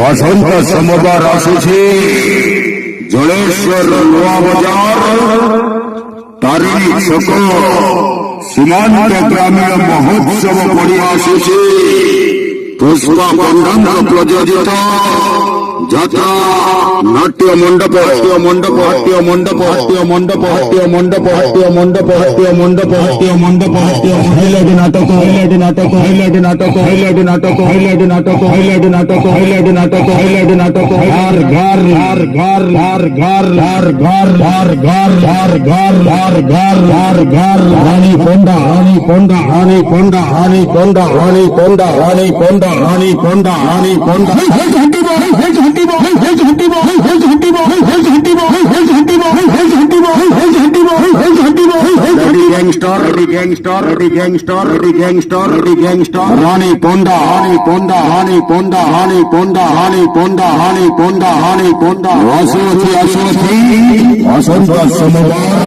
বসন্ত সমবার আসুছে জলেশ্বর নোয়া বাজার তারিণী ছক সীমান্ত গ্রামীণ মহোৎসব পড়ে আসুছে পুষ্পা বন্ধন প্রযোজিত যাত্রা নাট্য মণ্ডপ মণ্ডপ মণ্ডপ মণ্ডপ মণ্ডপ মণ্ডপ মণ্ডপ মণ্ডপ হাইলাইট নাটক হাইলাইট নাটক হাইলাইট নাটক হাইলাইট নাটক হাইলাইট নাটক হাইলাইট নাটক হাইলাইট নাটক হাইলাইট নাটক ঘর ঘর ঘর ঘর ঘর ঘর ঘর ঘর ঘর ঘর ঘর ঘর ঘর ঘর ঘর রানী কোন্ডা রানী কোন্ডা রানী কোন্ডা রানী কোন্ডা রানী কোন্ডা রানী কোন্ডা রানী কোন্ডা রানী কোন্ডা রানী পন্ডা রানী পন্ডা রানী পন্ডা রানী পন্ডা রানী পন্ডা রানী পন্ডা রানী পন্ডা আসুথি আসুথি বসন্ত সমবার